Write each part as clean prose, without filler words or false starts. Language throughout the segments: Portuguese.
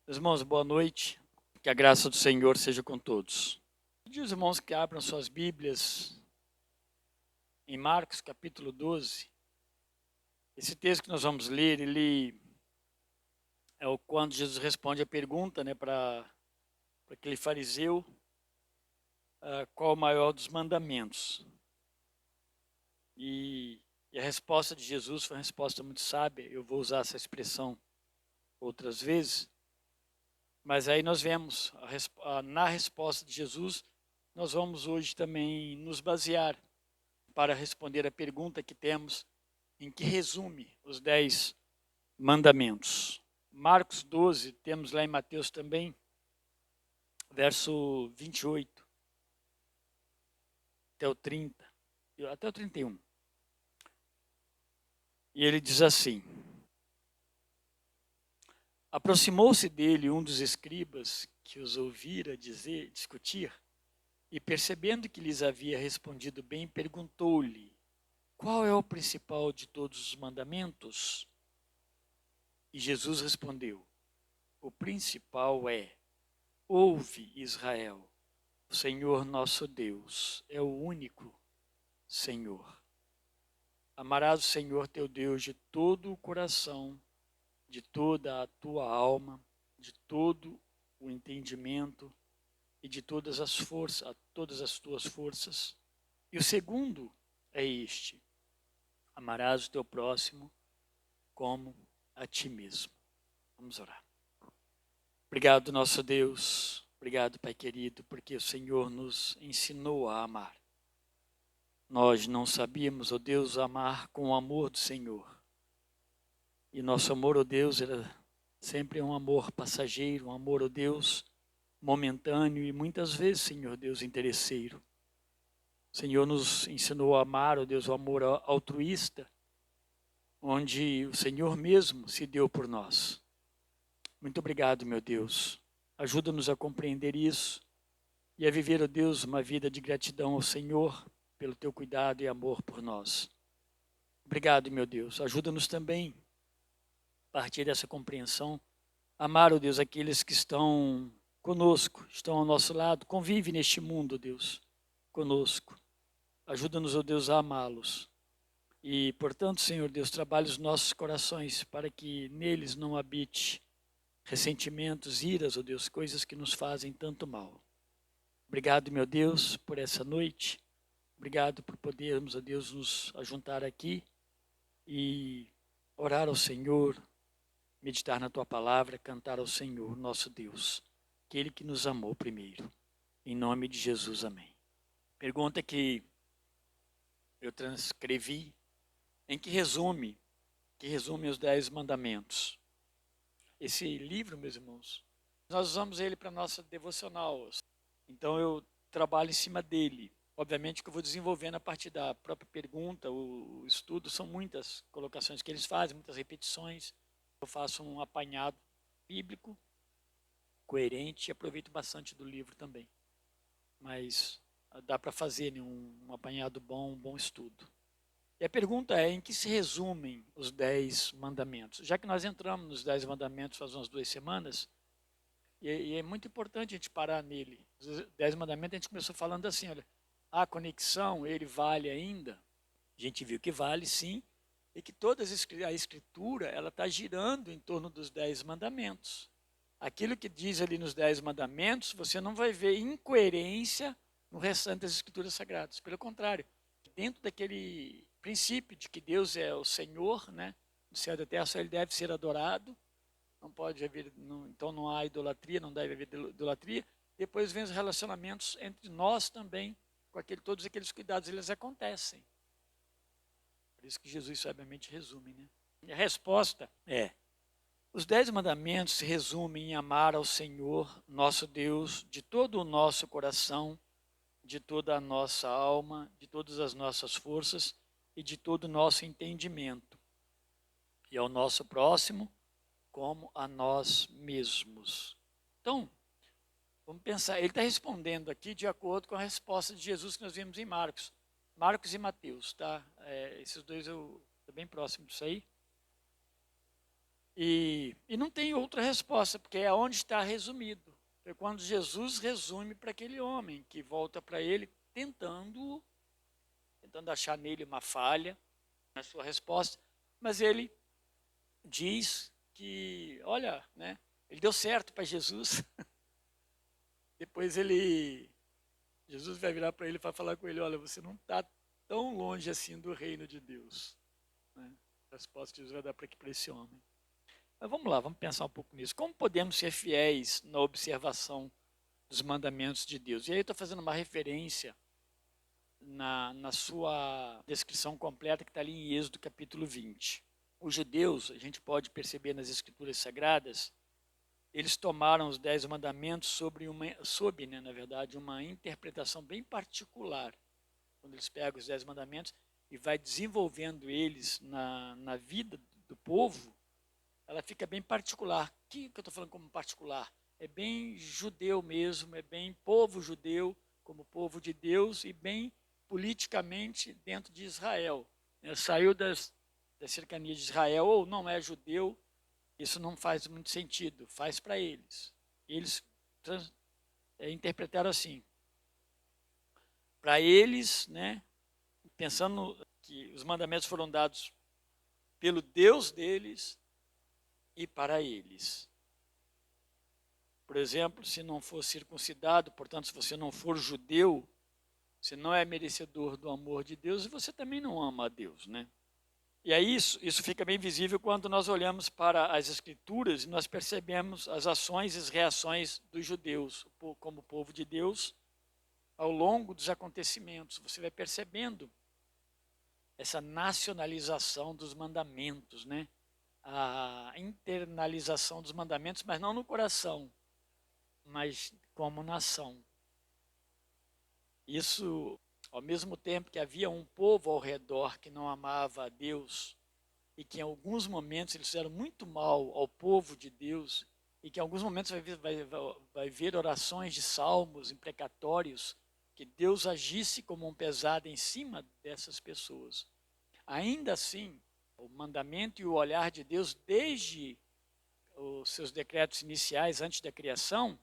Meus irmãos, boa noite. Que a graça do Senhor seja com todos. Pedir aos irmãos que abram suas Bíblias em Marcos, capítulo 12. Esse texto que nós vamos ler, ele é o quando Jesus responde a pergunta, para aquele fariseu, qual o maior dos mandamentos. E a resposta de Jesus foi uma resposta muito sábia. Eu vou usar essa expressão outras vezes. Mas aí nós vemos, na resposta de Jesus, nós vamos hoje também nos basear para responder a pergunta que temos, em que resume os 10 mandamentos. Marcos 12, temos lá em Mateus também, verso 28, até o 30, até o 31. E ele diz assim: aproximou-se dele um dos escribas que os ouvira discutir, e percebendo que lhes havia respondido bem, perguntou-lhe: qual é o principal de todos os mandamentos? E Jesus respondeu: o principal é: ouve, Israel, o Senhor nosso Deus é o único Senhor. Amarás o Senhor teu Deus de todo o coração, de toda a tua alma, de todo o entendimento e de todas as forças, todas as tuas forças. E o segundo é este: amarás o teu próximo como a ti mesmo. Vamos orar. Obrigado, nosso Deus. Obrigado, Pai querido, porque o Senhor nos ensinou a amar. Nós não sabíamos, ó Deus, amar com o amor do Senhor. E nosso amor, ó Deus, era sempre um amor passageiro, um amor, ó Deus, momentâneo e muitas vezes, Senhor Deus, interesseiro. O Senhor nos ensinou a amar, ó Deus, o amor altruísta, onde o Senhor mesmo se deu por nós. Muito obrigado, meu Deus. Ajuda-nos a compreender isso e a viver, ó Deus, uma vida de gratidão ao Senhor pelo teu cuidado e amor por nós. Obrigado, meu Deus. Ajuda-nos também, a partir dessa compreensão, a amar, ó Deus, aqueles que estão conosco, estão ao nosso lado, convive neste mundo, ó Deus, conosco. Ajuda-nos, ó Deus, a amá-los. E, portanto, Senhor Deus, trabalhe os nossos corações para que neles não habite ressentimentos, iras, ó Deus, coisas que nos fazem tanto mal. Obrigado, meu Deus, por essa noite. Obrigado por podermos, ó Deus, nos ajuntar aqui e orar ao Senhor, meditar na Tua palavra, cantar ao Senhor, nosso Deus, aquele que nos amou primeiro. Em nome de Jesus, amém. Pergunta que eu transcrevi, em que resume os 10 mandamentos. Esse livro, meus irmãos, nós usamos ele para a nossa devocional. Então eu trabalho em cima dele. Obviamente que eu vou desenvolvendo a partir da própria pergunta, o estudo, são muitas colocações que eles fazem, muitas repetições. Eu faço um apanhado bíblico, coerente, e aproveito bastante do livro também. Mas dá para fazer, né, um apanhado bom, um bom estudo. E a pergunta é, em que se resumem os 10 mandamentos? Já que nós entramos nos 10 mandamentos faz umas 2 semanas, e é muito importante a gente parar nele. Os 10 mandamentos a gente começou falando assim, olha, a conexão, ele vale ainda? A gente viu que vale sim, e que toda a escritura, ela está girando em torno dos 10 mandamentos. Aquilo que diz ali nos 10 mandamentos, você não vai ver incoerência no restante das escrituras sagradas. Pelo contrário, dentro daquele princípio de que Deus é o Senhor, né, do céu e da terra, só Ele deve ser adorado, não pode haver, então não há idolatria, não deve haver idolatria. Depois vem os relacionamentos entre nós também, com todos aqueles cuidados, eles acontecem. Por isso que Jesus sabiamente resume, né? E a resposta é: os 10 mandamentos se resumem em amar ao Senhor, nosso Deus, de todo o nosso coração, de toda a nossa alma, de todas as nossas forças e de todo o nosso entendimento. E ao nosso próximo como a nós mesmos. Então, vamos pensar, ele está respondendo aqui de acordo com a resposta de Jesus que nós vimos em Marcos. Marcos e Mateus, tá? Esses dois eu estou bem próximo disso aí. E não tem outra resposta, porque é onde está resumido. É quando Jesus resume para aquele homem, que volta para ele tentando achar nele uma falha na sua resposta, mas ele diz que, olha, né, ele deu certo para Jesus. Depois Jesus vai virar para ele e vai falar com ele, olha, você não está tão longe assim do reino de Deus. Né? A resposta que Jesus vai dar para esse homem. Mas vamos lá, vamos pensar um pouco nisso. Como podemos ser fiéis na observação dos mandamentos de Deus? E aí eu estou fazendo uma referência na sua descrição completa que está ali em Êxodo capítulo 20. Os judeus, a gente pode perceber nas escrituras sagradas, eles tomaram os 10 mandamentos sob, na verdade, uma interpretação bem particular. Quando eles pegam os 10 mandamentos e vai desenvolvendo eles na vida do povo, ela fica bem particular. O que eu estou falando como particular? É bem judeu mesmo, é bem povo judeu, como povo de Deus, e bem politicamente dentro de Israel. Saiu das cercanias de Israel, ou não é judeu, isso não faz muito sentido, faz para eles. Eles interpretaram assim. Para eles, né, pensando que os mandamentos foram dados pelo Deus deles e para eles. Por exemplo, se não for circuncidado, portanto, se você não for judeu, você não é merecedor do amor de Deus e você também não ama a Deus, né? E aí isso fica bem visível quando nós olhamos para as Escrituras e nós percebemos as ações e as reações dos judeus como povo de Deus ao longo dos acontecimentos. Você vai percebendo essa nacionalização dos mandamentos, né? A internalização dos mandamentos, mas não no coração, mas como nação. Isso, ao mesmo tempo que havia um povo ao redor que não amava a Deus e que em alguns momentos eles fizeram muito mal ao povo de Deus e que em alguns momentos vai ver orações de salmos imprecatórios que Deus agisse como um pesado em cima dessas pessoas. Ainda assim, o mandamento e o olhar de Deus desde os seus decretos iniciais antes da criação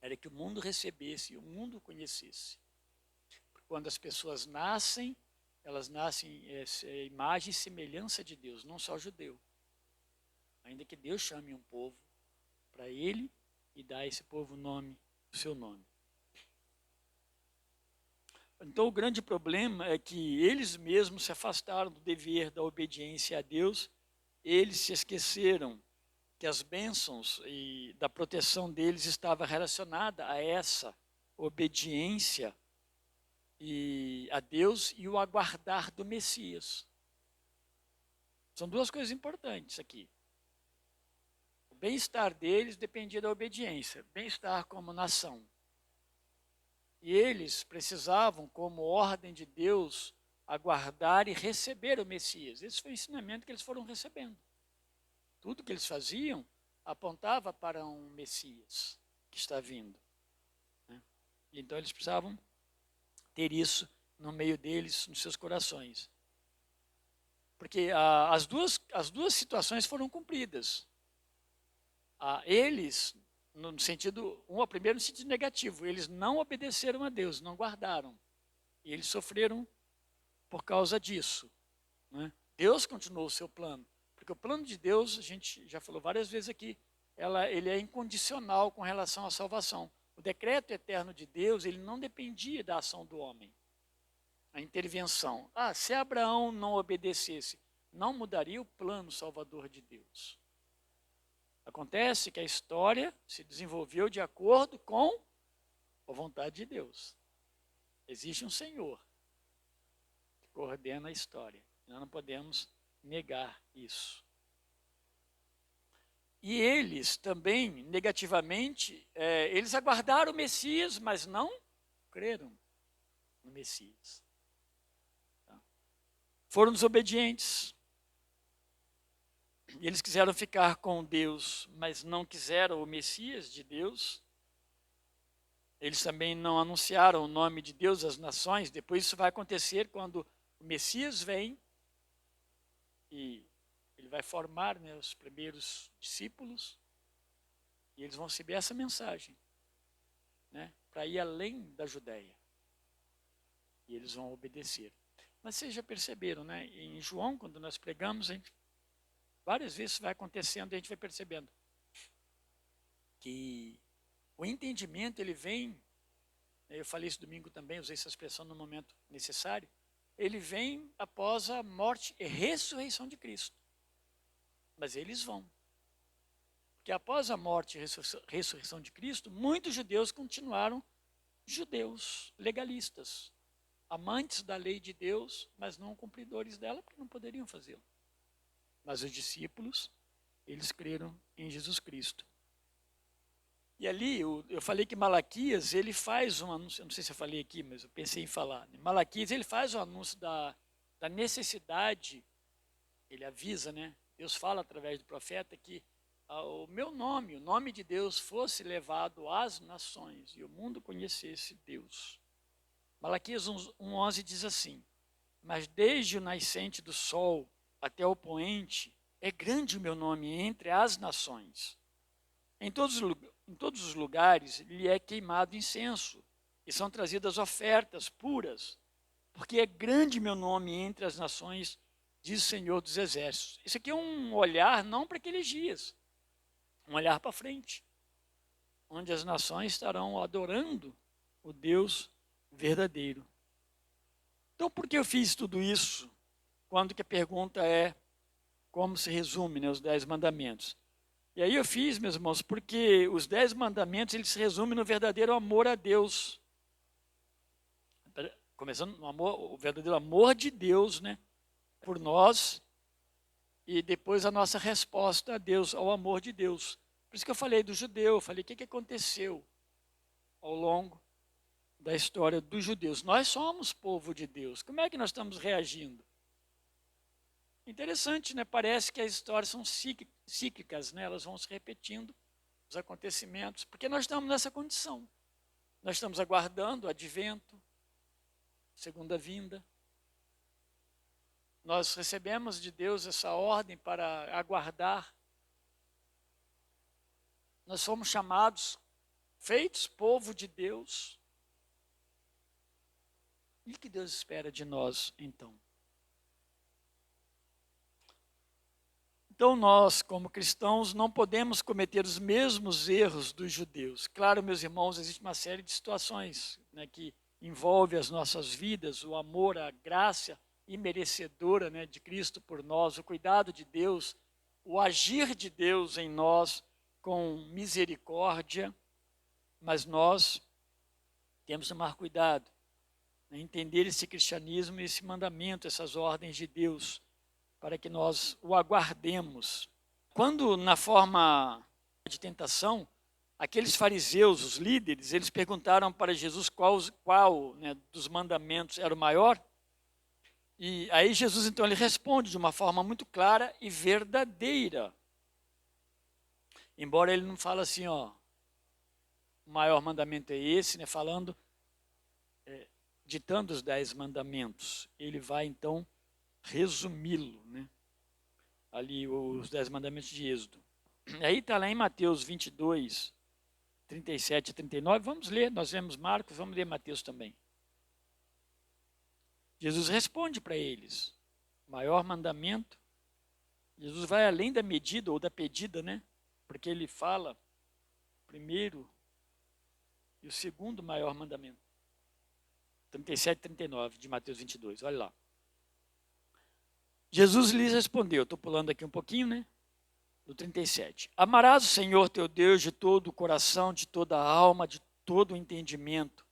era que o mundo recebesse, o mundo conhecesse. Quando as pessoas nascem, elas nascem imagem e semelhança de Deus, não só judeu. Ainda que Deus chame um povo para ele e dá a esse povo o seu nome. Então o grande problema é que eles mesmos se afastaram do dever da obediência a Deus, eles se esqueceram que as bênçãos e da proteção deles estava relacionada a essa obediência a Deus e o aguardar do Messias. São duas coisas importantes aqui. O bem-estar deles dependia da obediência, bem-estar como nação. E eles precisavam, como ordem de Deus, aguardar e receber o Messias. Esse foi o ensinamento que eles foram recebendo. Tudo que eles faziam apontava para um Messias que está vindo. Né? Então eles precisavam ter isso no meio deles, nos seus corações. Porque as duas situações foram cumpridas. Eles, no sentido, primeiro no sentido negativo, eles não obedeceram a Deus, não guardaram. E eles sofreram por causa disso. Né? Deus continuou o seu plano. Porque o plano de Deus, a gente já falou várias vezes aqui, ele é incondicional com relação à salvação. O decreto eterno de Deus, ele não dependia da ação do homem. A intervenção. Se Abraão não obedecesse, não mudaria o plano salvador de Deus. Acontece que a história se desenvolveu de acordo com a vontade de Deus. Existe um Senhor que coordena a história. Nós não podemos negar isso. E eles também, negativamente, eles aguardaram o Messias, mas não creram no Messias. Foram desobedientes. Eles quiseram ficar com Deus, mas não quiseram o Messias de Deus. Eles também não anunciaram o nome de Deus às nações. Depois isso vai acontecer quando o Messias vem e ele vai formar, né, os primeiros discípulos, e eles vão receber essa mensagem, né, para ir além da Judéia. E eles vão obedecer. Mas vocês já perceberam, né? Em João, quando nós pregamos, várias vezes vai acontecendo e a gente vai percebendo que o entendimento, ele vem, eu falei isso domingo também, usei essa expressão no momento necessário, ele vem após a morte e ressurreição de Cristo. Mas eles vão. Porque após a morte e ressurreição de Cristo, muitos judeus continuaram judeus legalistas, amantes da lei de Deus, mas não cumpridores dela, porque não poderiam fazê-lo. Mas os discípulos, eles creram em Jesus Cristo. E ali, eu falei que Malaquias, ele faz um anúncio, eu não sei se eu falei aqui, mas eu pensei em falar. Né? Malaquias, ele faz o anúncio da necessidade, ele avisa, né? Deus fala através do profeta que o meu nome, o nome de Deus, fosse levado às nações e o mundo conhecesse Deus. Malaquias 1:11 diz assim: mas desde o nascente do sol até o poente, é grande o meu nome entre as nações. Em todos os lugares lhe é queimado incenso, e são trazidas ofertas puras, porque é grande meu nome entre as nações, diz o Senhor dos Exércitos. Isso aqui é um olhar não para aqueles dias, um olhar para frente, onde as nações estarão adorando o Deus verdadeiro. Então, por que eu fiz tudo isso? Quando que a pergunta é como se resume, né, os 10 mandamentos. E aí eu fiz, meus irmãos, porque os 10 mandamentos, eles se resumem no verdadeiro amor a Deus. Começando no amor, o verdadeiro amor de Deus, né, por nós, e depois a nossa resposta a Deus, ao amor de Deus. Por isso que eu falei do judeu, eu falei o que aconteceu ao longo da história dos judeus. Nós somos povo de Deus. Como é que nós estamos reagindo? Interessante, né? Parece que as histórias são cíclicas, né? Elas vão se repetindo, os acontecimentos, porque nós estamos nessa condição. Nós estamos aguardando o advento, segunda vinda. Nós recebemos de Deus essa ordem para aguardar. Nós somos chamados, feitos povo de Deus. E o que Deus espera de nós, então? Então, nós, como cristãos, não podemos cometer os mesmos erros dos judeus. Claro, meus irmãos, existe uma série de situações, né, que envolve as nossas vidas, o amor, a graça imerecedora, né, de Cristo por nós, o cuidado de Deus, o agir de Deus em nós com misericórdia, mas nós temos que tomar cuidado, né, entender esse cristianismo, esse mandamento, essas ordens de Deus, para que nós o aguardemos. Quando, na forma de tentação, aqueles fariseus, os líderes, eles perguntaram para Jesus qual, né, dos mandamentos era o maior. E aí Jesus, então, ele responde de uma forma muito clara e verdadeira. Embora ele não fale assim, ó, o maior mandamento é esse, né, falando, ditando os 10 mandamentos. Ele vai, então, resumi-lo, né? Ali os 10 mandamentos de Êxodo. Aí está lá em Mateus 22, 37 e 39. Vamos ler, nós vemos Marcos, vamos ler Mateus também. Jesus responde para eles, maior mandamento. Jesus vai além da medida ou da pedida, né? Porque ele fala primeiro e o segundo maior mandamento. 37 e 39 de Mateus 22, olha lá. Jesus lhes respondeu, estou pulando aqui um pouquinho, né? Do 37. Amarás o Senhor teu Deus de todo o coração, de toda a alma, de todo o entendimento.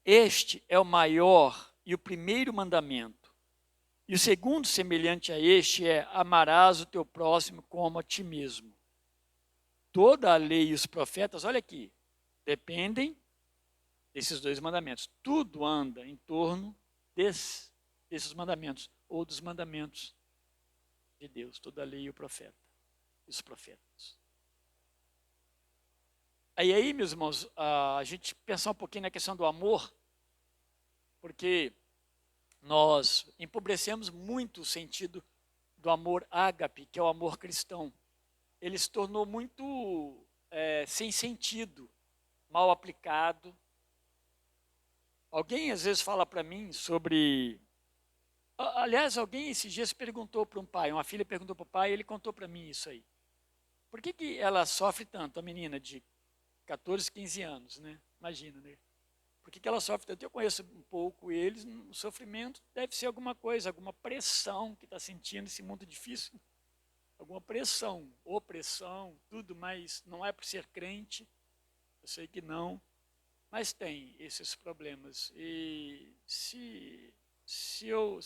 Este é o maior e o primeiro mandamento. E o segundo, semelhante a este, é amarás o teu próximo como a ti mesmo. Toda a lei e os profetas, olha aqui, dependem desses 2 mandamentos. Tudo anda em torno desses mandamentos, ou dos mandamentos de Deus, toda a lei e o profeta, e os profetas. Aí, meus irmãos, a gente pensar um pouquinho na questão do amor, porque nós empobrecemos muito o sentido do amor ágape, que é o amor cristão, ele se tornou muito sem sentido, mal aplicado. Alguém às vezes fala para mim sobre... Aliás, alguém esses dias perguntou para um pai, uma filha perguntou para o pai, e ele contou para mim isso aí. Por que ela sofre tanto, a menina de 14, 15 anos, né? Imagina, né? Por que ela sofre tanto? Eu conheço um pouco eles, o sofrimento deve ser alguma coisa, alguma pressão que está sentindo nesse mundo difícil. Alguma pressão, opressão, tudo, mas não é por ser crente, eu sei que não, mas tem esses problemas. E se eu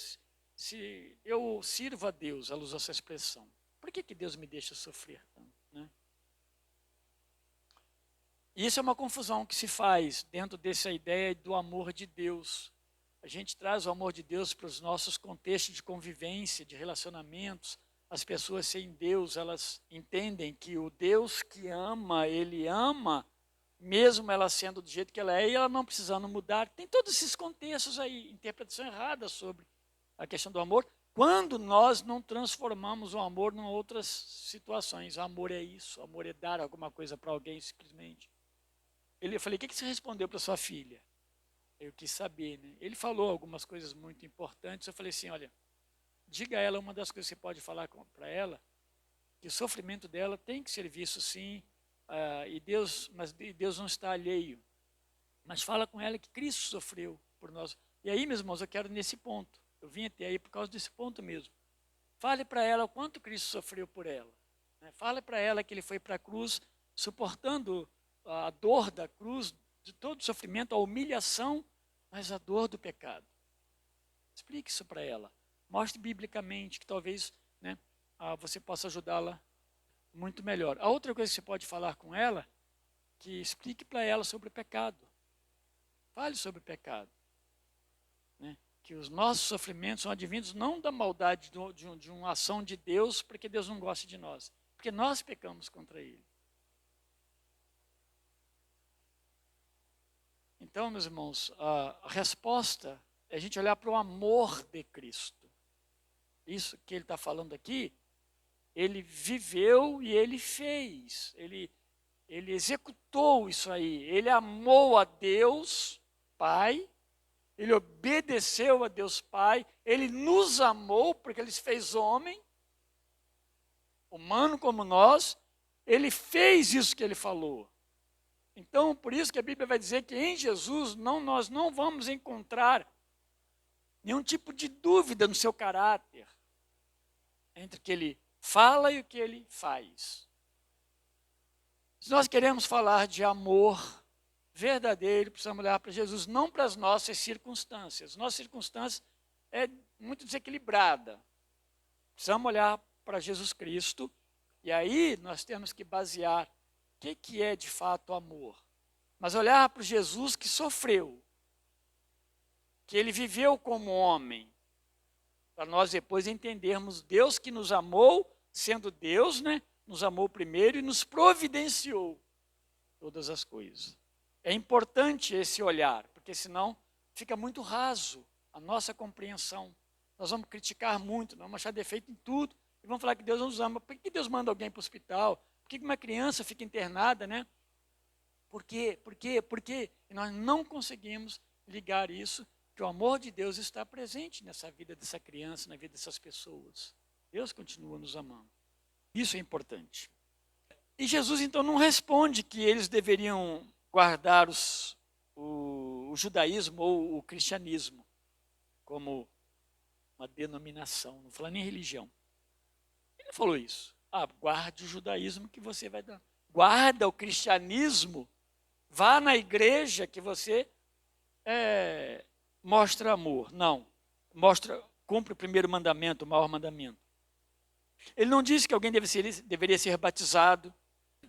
sirvo a Deus à luz dessa expressão, por que Deus me deixa sofrer tanto, né? E isso é uma confusão que se faz dentro dessa ideia do amor de Deus. A gente traz o amor de Deus para os nossos contextos de convivência, de relacionamentos. As pessoas sem Deus, elas entendem que o Deus que ama, Ele ama, mesmo ela sendo do jeito que ela é, e ela não precisando mudar. Tem todos esses contextos aí, interpretação errada sobre a questão do amor, quando nós não transformamos o amor em outras situações. O amor é isso, o amor é dar alguma coisa para alguém simplesmente. Eu falei, o que você respondeu para sua filha? Eu quis saber, né? Ele falou algumas coisas muito importantes. Eu falei assim, olha, diga a ela, uma das coisas que você pode falar para ela, que o sofrimento dela tem que ser visto sim, mas Deus não está alheio. Mas fala com ela que Cristo sofreu por nós. E aí, meus irmãos, eu quero nesse ponto. Eu vim até aí por causa desse ponto mesmo. Fale para ela o quanto Cristo sofreu por ela. Né? Fale para ela que Ele foi para a cruz, suportando a dor da cruz, de todo o sofrimento, a humilhação, mas a dor do pecado. Explique isso para ela. Mostre biblicamente que talvez, né, você possa ajudá-la muito melhor. A outra coisa que você pode falar com ela, que explique para ela sobre o pecado. Fale sobre o pecado. Né? Que os nossos sofrimentos são advindos não da maldade de uma ação de Deus, porque Deus não gosta de nós, porque nós pecamos contra Ele. Então, meus irmãos, a resposta é a gente olhar para o amor de Cristo. Isso que ele está falando aqui, ele viveu e ele fez. Ele executou isso aí. Ele amou a Deus Pai, ele obedeceu a Deus Pai, ele nos amou porque ele se fez homem, humano como nós, ele fez isso que ele falou. Então, por isso que a Bíblia vai dizer que em Jesus nós não vamos encontrar nenhum tipo de dúvida no seu caráter, entre o que ele fala e o que ele faz. Se nós queremos falar de amor verdadeiro, precisamos olhar para Jesus, não para as nossas circunstâncias. Nossa circunstância é muito desequilibrada. Precisamos olhar para Jesus Cristo, e aí nós temos que basear o que é de fato amor. Mas olhar para Jesus que sofreu, que ele viveu como homem, para nós depois entendermos Deus que nos amou, sendo Deus, né, nos amou primeiro e nos providenciou todas as coisas. É importante esse olhar, porque senão fica muito raso a nossa compreensão. Nós vamos criticar muito, nós vamos achar defeito em tudo, e vamos falar que Deus não nos ama. Por que Deus manda alguém para o hospital? Por que uma criança fica internada, né? Por quê? Por quê? Por quê? E nós não conseguimos ligar isso, que o amor de Deus está presente nessa vida dessa criança, na vida dessas pessoas. Deus continua nos amando. Isso é importante. E Jesus, então, não responde que eles deveriam guardar o judaísmo ou o cristianismo como uma denominação, não fala nem religião. Ele não falou isso. Guarde o judaísmo que você vai dar. Guarda o cristianismo, vá na igreja que você mostra amor. Não, cumpre o primeiro mandamento, o maior mandamento. Ele não disse que alguém deveria ser batizado,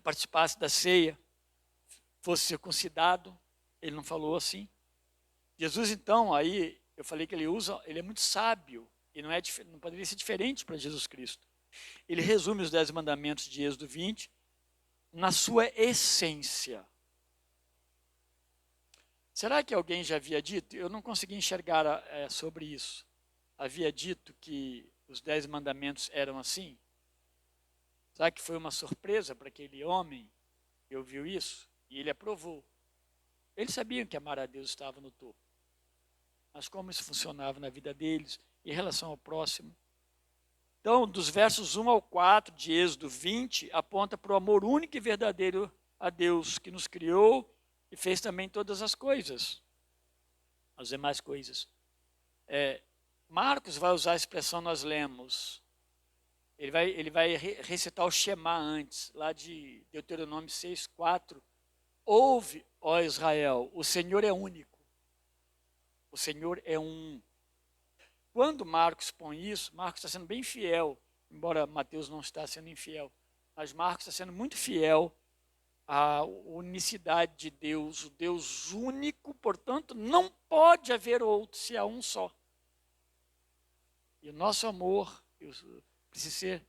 participasse da ceia, fosse circuncidado. Ele não falou assim. Jesus, então, aí eu falei que ele é muito sábio, e não poderia ser diferente para Jesus Cristo. Ele resume os 10 mandamentos de Êxodo 20 na sua essência. Será que alguém já havia dito? Eu não consegui enxergar sobre isso. Havia dito que os 10 mandamentos eram assim? Sabe que foi uma surpresa para aquele homem que ouviu isso? E ele aprovou. Eles sabiam que amar a Deus estava no topo. Mas como isso funcionava na vida deles, em relação ao próximo? Então, dos versos 1 ao 4 de Êxodo 20, aponta para o amor único e verdadeiro a Deus, que nos criou e fez também todas as coisas, as demais coisas. Marcos vai usar a expressão nós lemos. Ele vai recitar o Shema antes, lá de Deuteronômio 6, 4. Ouve, ó Israel, o Senhor é único. O Senhor é um. Quando Marcos põe isso, Marcos está sendo bem fiel, embora Mateus não está sendo infiel, mas Marcos está sendo muito fiel à unicidade de Deus, o Deus único, portanto, não pode haver outro se há um só. E o nosso amor precisa ser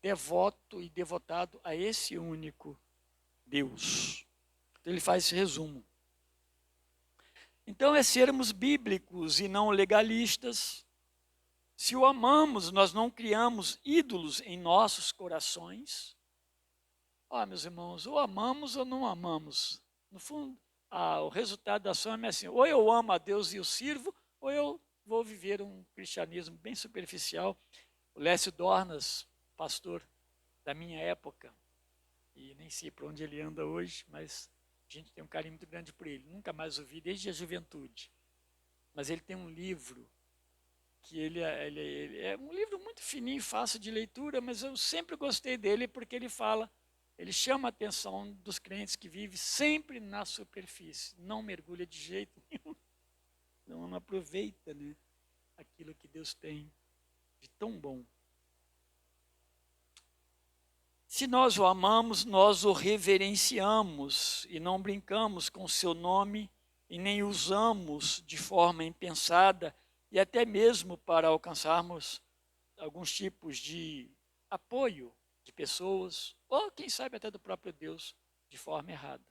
devoto e devotado a esse único Deus. Então ele faz esse resumo. Então é sermos bíblicos e não legalistas. Se o amamos, nós não criamos ídolos em nossos corações. Meus irmãos, ou amamos ou não amamos. No fundo, o resultado da ação é assim, ou eu amo a Deus e o sirvo, ou eu vou viver um cristianismo bem superficial. O Lécio Dornas, pastor da minha época, e nem sei para onde ele anda hoje, mas a gente tem um carinho muito grande por ele. Nunca mais ouvi desde a juventude. Mas ele tem um livro que ele é um livro muito fininho, fácil de leitura, mas eu sempre gostei dele porque ele chama a atenção dos crentes que vivem sempre na superfície, não mergulha de jeito nenhum, não aproveita, né, aquilo que Deus tem de tão bom. Se nós o amamos, nós o reverenciamos e não brincamos com o seu nome e nem usamos de forma impensada e até mesmo para alcançarmos alguns tipos de apoio de pessoas, ou quem sabe até do próprio Deus, de forma errada.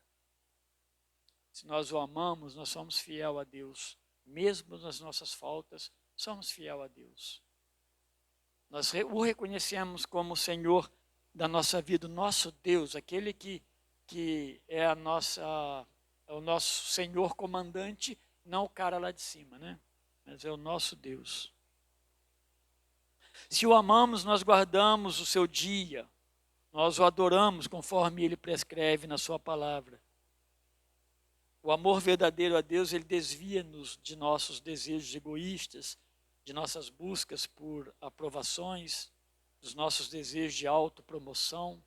Se nós o amamos, nós somos fiel a Deus, mesmo nas nossas faltas, somos fiel a Deus. Nós o reconhecemos como o Senhor da nossa vida, o nosso Deus, aquele que é é o nosso Senhor comandante, não o cara lá de cima, né? Mas é o nosso Deus. Se o amamos, nós guardamos o seu dia, nós o adoramos conforme ele prescreve na sua palavra. O amor verdadeiro a Deus, ele desvia-nos de nossos desejos egoístas, de nossas buscas por aprovações, dos nossos desejos de autopromoção.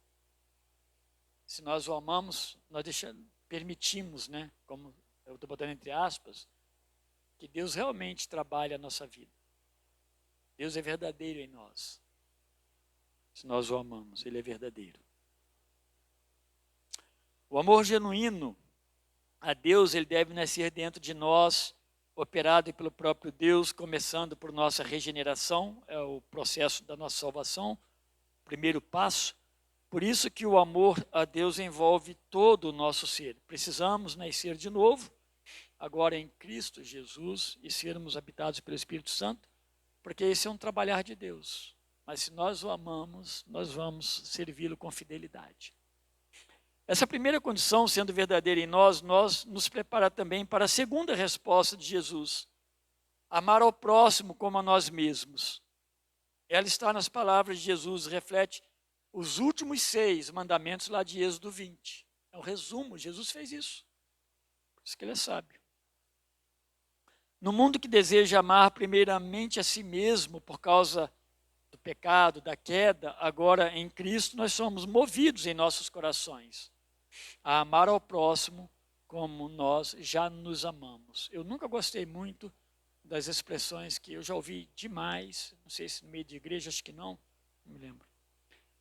Se nós o amamos, nós permitimos, né, como eu estou botando entre aspas, que Deus realmente trabalhe a nossa vida. Deus é verdadeiro em nós. Se nós o amamos, ele é verdadeiro. O amor genuíno a Deus, ele deve nascer dentro de nós, operado pelo próprio Deus, começando por nossa regeneração, é o processo da nossa salvação, primeiro passo. Por isso que o amor a Deus envolve todo o nosso ser. Precisamos nascer de novo, agora em Cristo Jesus, e sermos habitados pelo Espírito Santo, porque esse é um trabalhar de Deus. Mas se nós o amamos, nós vamos servi-lo com fidelidade. Essa primeira condição, sendo verdadeira em nós nos prepara também para a segunda resposta de Jesus. Amar ao próximo como a nós mesmos. Ela está nas palavras de Jesus, reflete os últimos 6 mandamentos lá de Êxodo 20. É um resumo, Jesus fez isso. Por isso que ele é sábio. No mundo que deseja amar primeiramente a si mesmo por causa do pecado, da queda, agora em Cristo nós somos movidos em nossos corações a amar ao próximo como nós já nos amamos. Eu nunca gostei muito das expressões que eu já ouvi demais, não sei se no meio de igreja, acho que não me lembro.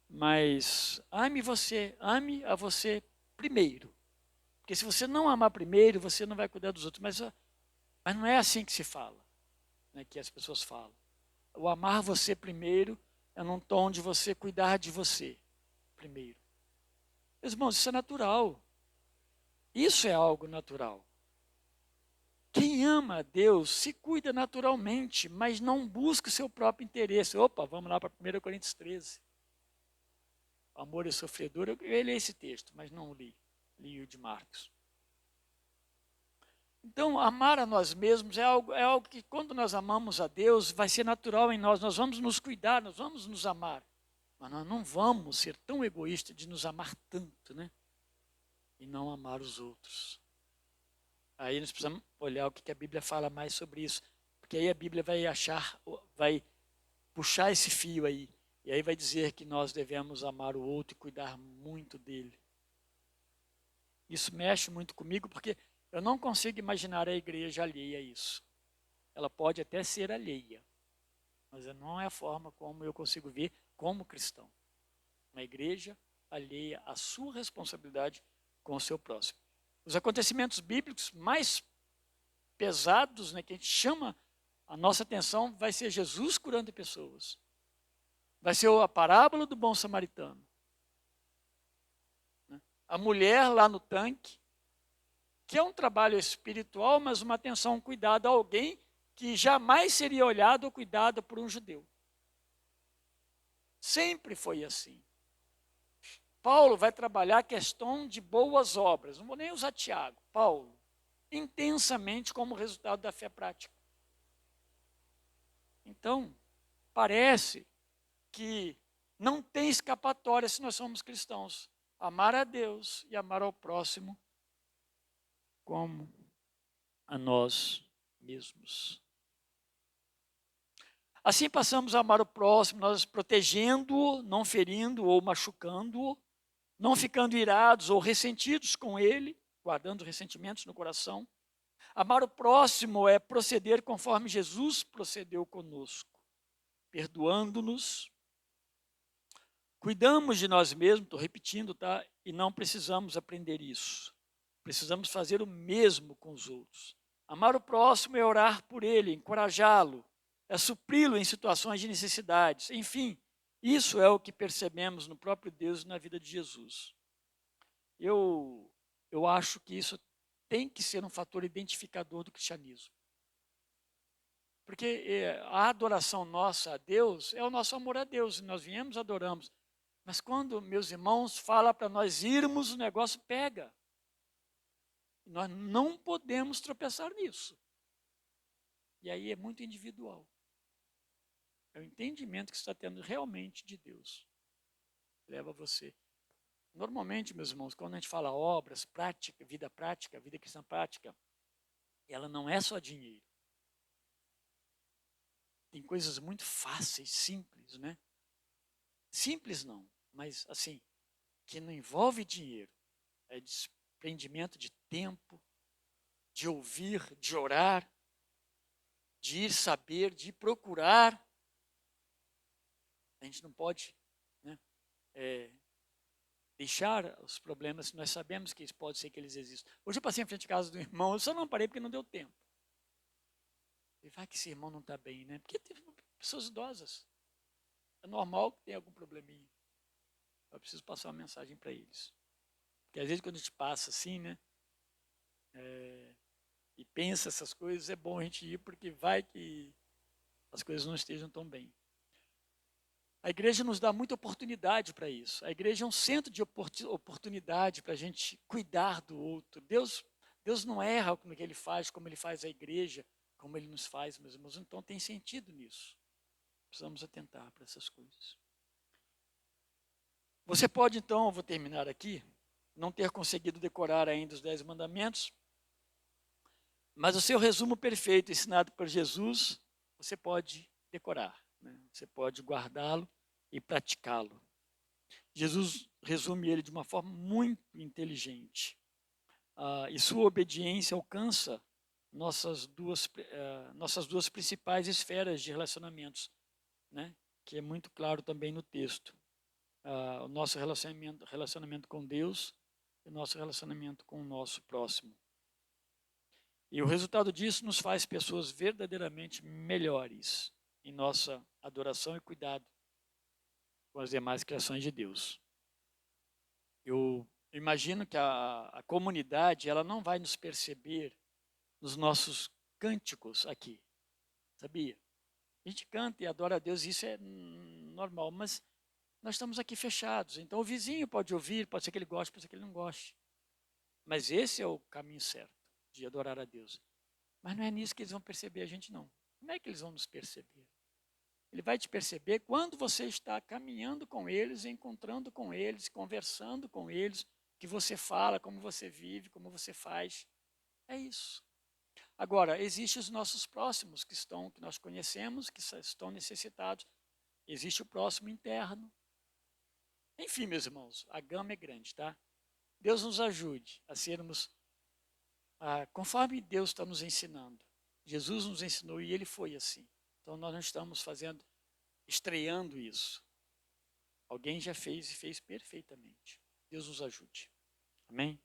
Mas ame a você primeiro. Porque se você não amar primeiro, você não vai cuidar dos outros. Mas não é assim que se fala, né, que as pessoas falam. O amar você primeiro é num tom de você cuidar de você primeiro. Meus irmãos, isso é natural. Isso é algo natural. Quem ama a Deus se cuida naturalmente, mas não busca o seu próprio interesse. Opa, vamos lá para 1 Coríntios 13. O amor é sofredor. Eu li esse texto, mas não li. Li o de Marcos. Então, amar a nós mesmos é algo que, quando nós amamos a Deus, vai ser natural em nós. Nós vamos nos cuidar, nós vamos nos amar. Mas nós não vamos ser tão egoístas de nos amar tanto, né? E não amar os outros. Aí nós precisamos olhar o que a Bíblia fala mais sobre isso. Porque aí a Bíblia vai puxar esse fio aí. E aí vai dizer que nós devemos amar o outro e cuidar muito dele. Isso mexe muito comigo, porque eu não consigo imaginar a igreja alheia a isso. Ela pode até ser alheia, mas não é a forma como eu consigo ver como cristão. Uma igreja alheia à sua responsabilidade com o seu próximo. Os acontecimentos bíblicos mais pesados, né, que a gente chama a nossa atenção, vai ser Jesus curando pessoas. Vai ser a parábola do bom samaritano. A mulher lá no tanque, que é um trabalho espiritual, mas uma atenção, um cuidado a alguém que jamais seria olhado ou cuidado por um judeu. Sempre foi assim. Paulo vai trabalhar a questão de boas obras. Não vou nem usar Tiago. Paulo, intensamente como resultado da fé prática. Então, parece que não tem escapatória se nós somos cristãos. Amar a Deus e amar ao próximo como a nós mesmos. Assim passamos a amar o próximo, nós protegendo-o, não ferindo ou machucando-o, não ficando irados ou ressentidos com ele, guardando ressentimentos no coração. Amar o próximo é proceder conforme Jesus procedeu conosco, perdoando-nos. Cuidamos de nós mesmos, estou repetindo, tá? E não precisamos aprender isso. Precisamos fazer o mesmo com os outros. Amar o próximo é orar por ele, encorajá-lo, é supri-lo em situações de necessidades. Enfim, isso é o que percebemos no próprio Deus e na vida de Jesus. Eu acho que isso tem que ser um fator identificador do cristianismo. Porque a adoração nossa a Deus é o nosso amor a Deus, e nós viemos, adoramos. Mas quando, meus irmãos, fala para nós irmos, o negócio pega. Nós não podemos tropeçar nisso. E aí é muito individual. É o entendimento que você está tendo realmente de Deus. Leva você. Normalmente, meus irmãos, quando a gente fala obras, prática, vida cristã prática, ela não é só dinheiro. Tem coisas muito fáceis, simples, né? Simples não, mas assim, que não envolve dinheiro. É desprendimento de tempo, de ouvir, de orar, de ir saber, de ir procurar. A gente não pode, né, deixar os problemas, nós sabemos que pode ser que eles existam. Hoje eu passei em frente à casa do irmão, eu só não parei porque não deu tempo. E vai que esse irmão não está bem, né? Porque tem pessoas idosas. É normal que tenha algum probleminha. Eu preciso passar uma mensagem para eles. Porque às vezes quando a gente passa assim, né? E pensa essas coisas, é bom a gente ir, porque vai que as coisas não estejam tão bem. A igreja nos dá muita oportunidade para isso. A igreja é um centro de oportunidade para a gente cuidar do outro. Deus não erra como ele faz a igreja, como ele nos faz, meus irmãos. Então tem sentido nisso. Precisamos atentar para essas coisas. Você pode então, eu vou terminar aqui, não ter conseguido decorar ainda os 10 mandamentos, mas o seu resumo perfeito ensinado por Jesus, você pode decorar, né? Você pode guardá-lo e praticá-lo. Jesus resume ele de uma forma muito inteligente. E sua obediência alcança nossas duas principais esferas de relacionamentos, né? Que é muito claro também no texto. O nosso relacionamento com Deus e o nosso relacionamento com o nosso próximo. E o resultado disso nos faz pessoas verdadeiramente melhores em nossa adoração e cuidado com as demais criações de Deus. Eu imagino que a comunidade ela não vai nos perceber nos nossos cânticos aqui, sabia? A gente canta e adora a Deus, isso é normal, mas nós estamos aqui fechados. Então o vizinho pode ouvir, pode ser que ele goste, pode ser que ele não goste. Mas esse é o caminho certo de adorar a Deus. Mas não é nisso que eles vão perceber a gente, não. Como é que eles vão nos perceber? Ele vai te perceber quando você está caminhando com eles, encontrando com eles, conversando com eles, que você fala, como você vive, como você faz. É isso. Agora, existem os nossos próximos que nós conhecemos, que estão necessitados. Existe o próximo interno. Enfim, meus irmãos, a gama é grande, tá? Deus nos ajude a sermos, conforme Deus está nos ensinando. Jesus nos ensinou e ele foi assim. Então nós não estamos estreando isso. Alguém já fez e fez perfeitamente. Deus nos ajude. Amém?